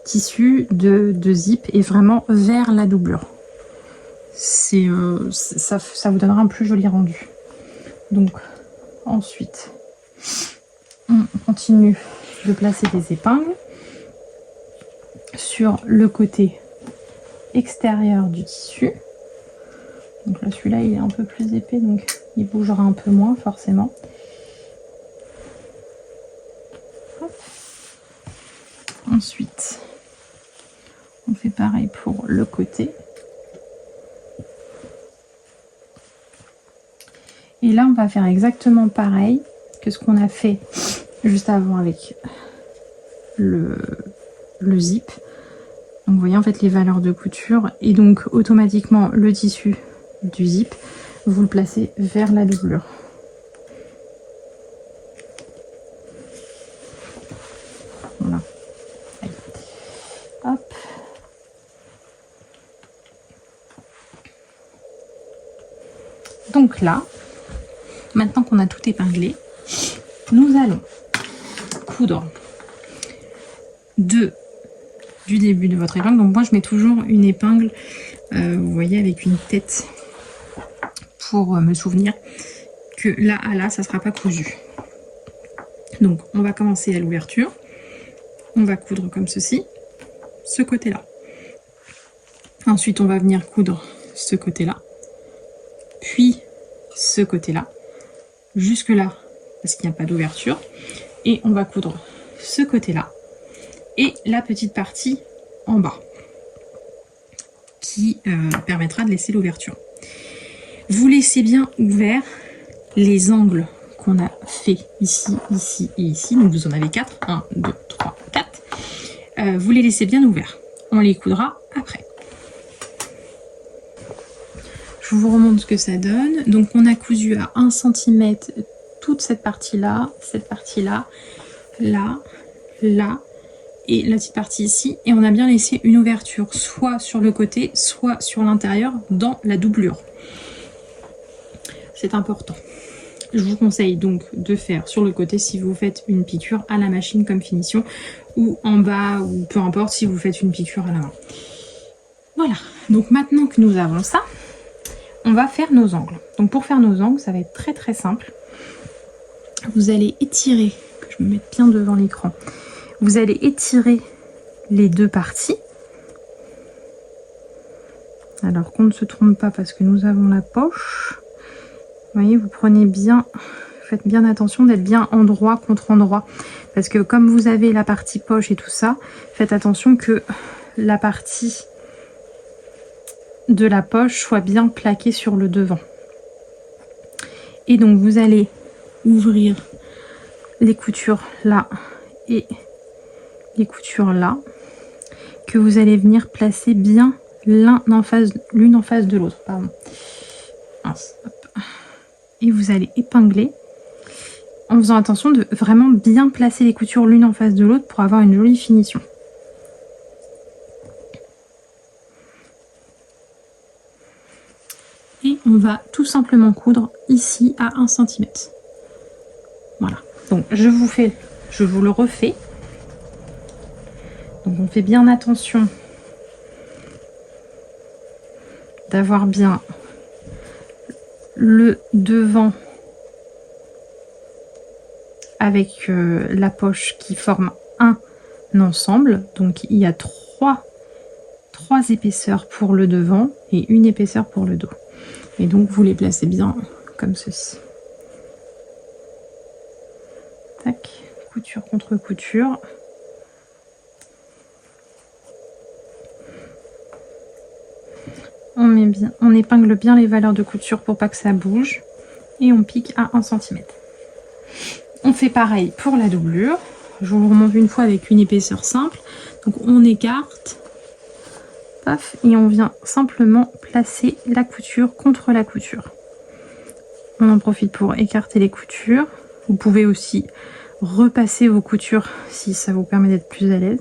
tissu de zip est vraiment vers la doublure. Ça vous donnera un plus joli rendu. Donc ensuite, on continue de placer des épingles sur le côté extérieur du tissu. Donc là, celui-là, il est un peu plus épais, donc il bougera un peu moins forcément. Hop. Ensuite, on fait pareil pour le côté. Et là, on va faire exactement pareil que ce qu'on a fait juste avant avec le zip. Donc, vous voyez en fait les valeurs de couture. Et donc, automatiquement, le tissu du zip, vous le placez vers la doublure. Voilà. Allez. Hop. Donc là, maintenant qu'on a tout épinglé, nous allons coudre du début de votre épingle. Donc moi je mets toujours une épingle, vous voyez, avec une tête pour me souvenir que là à là ça ne sera pas cousu. Donc on va commencer à l'ouverture, on va coudre comme ceci, ce côté là. Ensuite on va venir coudre ce côté là, puis ce côté là, jusque là parce qu'il n'y a pas d'ouverture, et on va coudre ce côté là et la petite partie en bas qui permettra de laisser l'ouverture. Vous laissez bien ouvert les angles qu'on a fait ici, ici et ici, donc vous en avez 4, 1, 2, 3, 4, vous les laissez bien ouverts, on les coudra après. Je vous remontre ce que ça donne. Donc on a cousu à 1 cm toute cette partie-là, là, là, et la petite partie ici. Et on a bien laissé une ouverture, soit sur le côté, soit sur l'intérieur, dans la doublure. C'est important. Je vous conseille donc de faire sur le côté si vous faites une piqûre à la machine comme finition, ou en bas, ou peu importe si vous faites une piqûre à la main. Voilà, donc maintenant que nous avons ça, on va faire nos angles. Donc pour faire nos angles, ça va être très très simple. Vous allez étirer, que je me mette bien devant l'écran, vous allez étirer les deux parties. Alors qu'on ne se trompe pas parce que nous avons la poche. Vous voyez, vous prenez bien, faites bien attention d'être bien endroit contre endroit. Parce que comme vous avez la partie poche et tout ça, faites attention que la partie de la poche soit bien plaquée sur le devant. Et donc vous allez ouvrir les coutures là et les coutures là, que vous allez venir placer bien l'une en face de l'autre. Et vous allez épingler en faisant attention de vraiment bien placer les coutures l'une en face de l'autre pour avoir une jolie finition. Et on va tout simplement coudre ici à 1 cm. Voilà. Donc je vous le refais. Donc on fait bien attention d'avoir bien le devant avec la poche qui forme un ensemble. Donc il y a trois épaisseurs pour le devant et une épaisseur pour le dos. Et donc vous les placez bien comme ceci. Tac, couture contre couture. On épingle bien les valeurs de couture pour pas que ça bouge. Et on pique à 1 cm. On fait pareil pour la doublure. Je vous remonte une fois avec une épaisseur simple. Donc on écarte. Paf, et on vient simplement placer la couture contre la couture. On en profite pour écarter les coutures. Vous pouvez aussi repasser vos coutures si ça vous permet d'être plus à l'aise.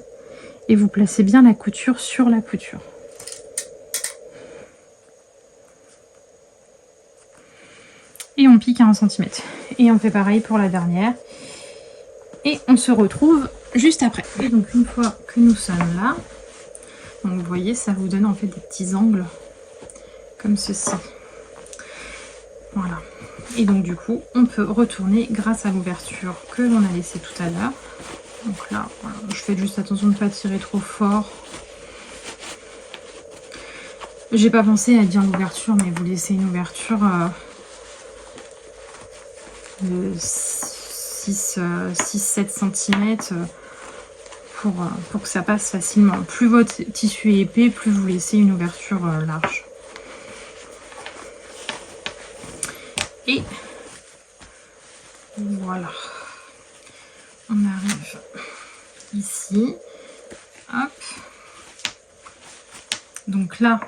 Et vous placez bien la couture sur la couture. Et on pique à 1 cm. Et on fait pareil pour la dernière. Et on se retrouve juste après. Et donc une fois que nous sommes là, donc vous voyez, ça vous donne en fait des petits angles comme ceci. Voilà. Et donc du coup, on peut retourner grâce à l'ouverture que l'on a laissée tout à l'heure. Donc là, voilà, je fais juste attention de ne pas tirer trop fort. J'ai pas pensé à dire l'ouverture, mais vous laissez une ouverture de 6-7 cm pour que ça passe facilement. Plus votre tissu est épais, plus vous laissez une ouverture large. Et voilà. On arrive ici. Hop. Donc là,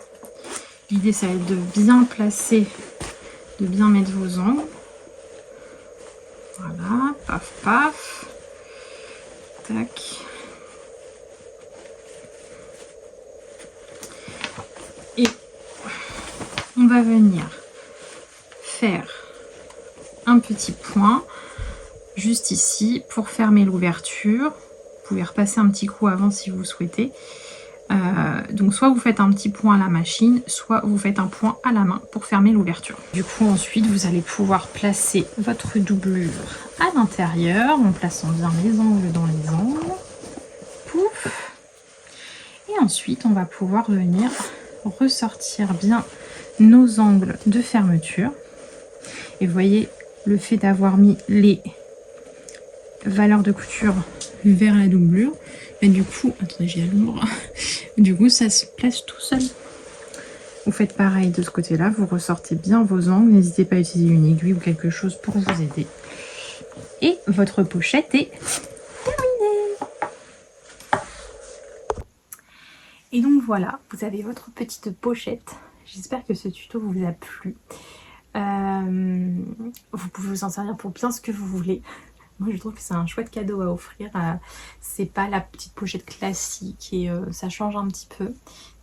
l'idée ça va être de bien placer, de bien mettre vos angles. Voilà, paf paf. Tac. Et on va venir faire un petit point juste ici pour fermer l'ouverture. Vous pouvez repasser un petit coup avant si vous souhaitez. Donc soit vous faites un petit point à la machine, soit vous faites un point à la main pour fermer l'ouverture. Du coup ensuite vous allez pouvoir placer votre doublure à l'intérieur en plaçant bien les angles dans les angles. Pouf. Et ensuite on va pouvoir venir ressortir bien nos angles de fermeture. Et vous voyez, le fait d'avoir mis les valeurs de couture vers la doublure, mais du coup, attendez, j'ai à l'ombre, du coup ça se place tout seul. Vous faites pareil de ce côté là, vous ressortez bien vos angles, n'hésitez pas à utiliser une aiguille ou quelque chose pour vous aider. Et votre pochette est terminée. Et donc voilà, vous avez votre petite pochette. J'espère que ce tuto vous a plu. Vous pouvez vous en servir pour bien ce que vous voulez. Moi je trouve que c'est un chouette cadeau à offrir. C'est pas la petite pochette classique et ça change un petit peu.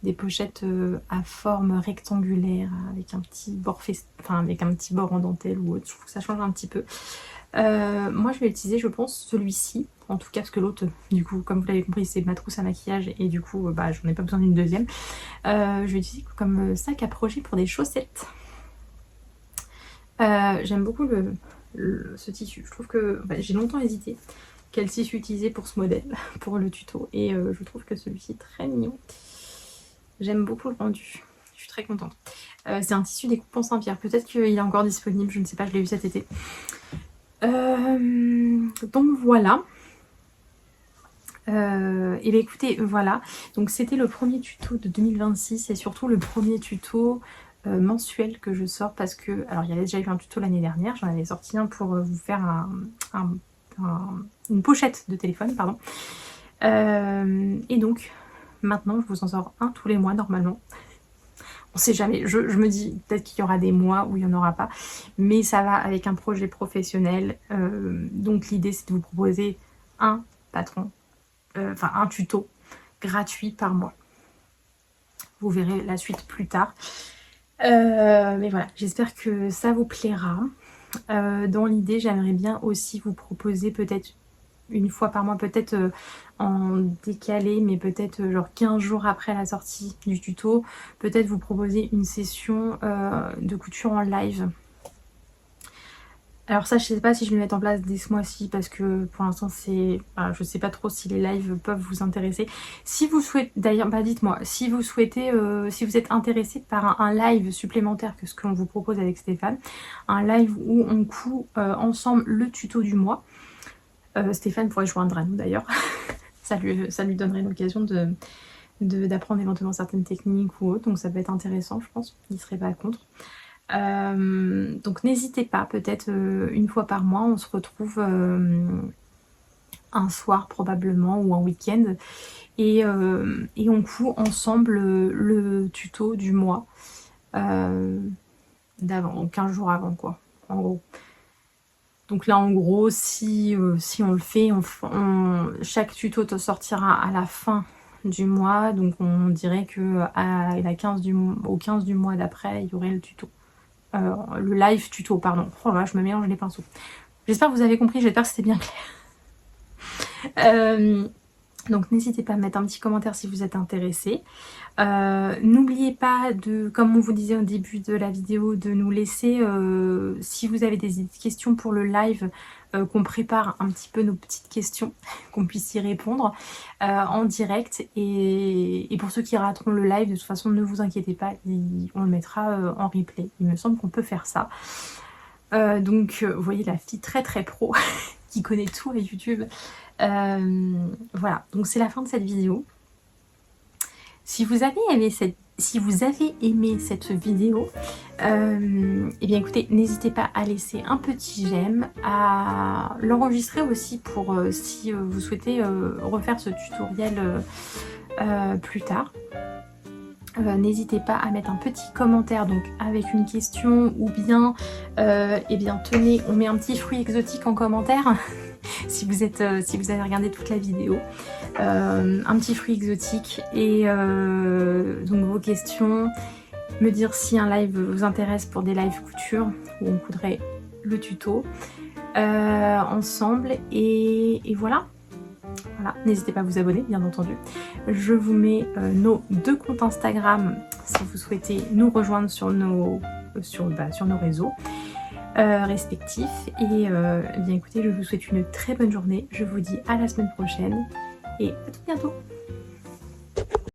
Des pochettes à forme rectangulaire avec un petit bord en dentelle ou autre. Je trouve que ça change un petit peu. Moi je vais utiliser je pense celui-ci, en tout cas parce que l'autre du coup comme vous l'avez compris c'est ma trousse à maquillage et du coup bah, j'en ai pas besoin d'une deuxième. Je vais utiliser comme sac à projet pour des chaussettes. J'aime beaucoup ce tissu, je trouve que bah, j'ai longtemps hésité quel tissu utiliser pour ce modèle, pour le tuto, et je trouve que celui-ci est très mignon. J'aime beaucoup le rendu, je suis très contente. C'est un tissu découpant Saint-Pierre, peut-être qu'il est encore disponible, je ne sais pas, je l'ai vu cet été. Donc voilà. Et bien écoutez, voilà, donc c'était le premier tuto de 2026 et surtout le premier tuto mensuel que je sors parce que, alors il y avait déjà eu un tuto l'année dernière, j'en avais sorti un pour vous faire une pochette de téléphone, pardon. Et donc maintenant je vous en sors un tous les mois normalement. On sait jamais, je me dis peut-être qu'il y aura des mois où il n'y en aura pas, mais ça va avec un projet professionnel. Donc l'idée c'est de vous proposer un patron, enfin un tuto gratuit par mois. Vous verrez la suite plus tard. Mais voilà, j'espère que ça vous plaira. Dans l'idée, j'aimerais bien aussi vous proposer peut-être une fois par mois, peut-être en décalé, mais peut-être genre 15 jours après la sortie du tuto, peut-être vous proposer une session de couture en live. Alors ça, je sais pas si je vais le mettre en place dès ce mois-ci parce que pour l'instant, c'est, enfin, je sais pas trop si les lives peuvent vous intéresser. Si vous souhaitez, d'ailleurs, bah dites-moi, si vous souhaitez, si vous êtes intéressé par un live supplémentaire que ce qu'on vous propose avec Stéphane, un live où on coud ensemble le tuto du mois. Stéphane pourrait joindre à nous d'ailleurs. ça lui donnerait l'occasion d'apprendre éventuellement certaines techniques ou autres, donc ça peut être intéressant, je pense. Il serait pas contre. Donc n'hésitez pas, peut-être une fois par mois on se retrouve un soir probablement ou un week-end et on coud ensemble le tuto du mois d'avant, 15 jours avant quoi, en gros. Donc là en gros si on le fait, chaque tuto te sortira à la fin du mois, donc on dirait que au 15 du mois d'après il y aurait le tuto. Le live tuto, pardon. Oh là, je me mélange les pinceaux. J'espère que vous avez compris, j'espère que c'était bien clair. Donc n'hésitez pas à mettre un petit commentaire si vous êtes intéressé. N'oubliez pas de, comme on vous disait au début de la vidéo, de nous laisser, si vous avez des questions pour le live, qu'on prépare un petit peu nos petites questions, qu'on puisse y répondre en direct. Et pour ceux qui rateront le live, de toute façon, ne vous inquiétez pas, on le mettra en replay. Il me semble qu'on peut faire ça. Donc, vous voyez la fille très très pro qui connaît tout à YouTube. Voilà, donc c'est la fin de cette vidéo. Si vous avez aimé cette vidéo, et bien écoutez, n'hésitez pas à laisser un petit j'aime, à l'enregistrer aussi pour si vous souhaitez refaire ce tutoriel plus tard. N'hésitez pas à mettre un petit commentaire donc avec une question ou bien, et bien tenez, on met un petit fruit exotique en commentaire si vous avez regardé toute la vidéo. Un petit fruit exotique et donc vos questions, me dire si un live vous intéresse pour des lives couture où on coudrait le tuto ensemble et voilà. Voilà, n'hésitez pas à vous abonner bien entendu. Je vous mets nos 2 comptes Instagram si vous souhaitez nous rejoindre sur nos réseaux respectifs. Et bien écoutez, je vous souhaite une très bonne journée. Je vous dis à la semaine prochaine et à tout bientôt.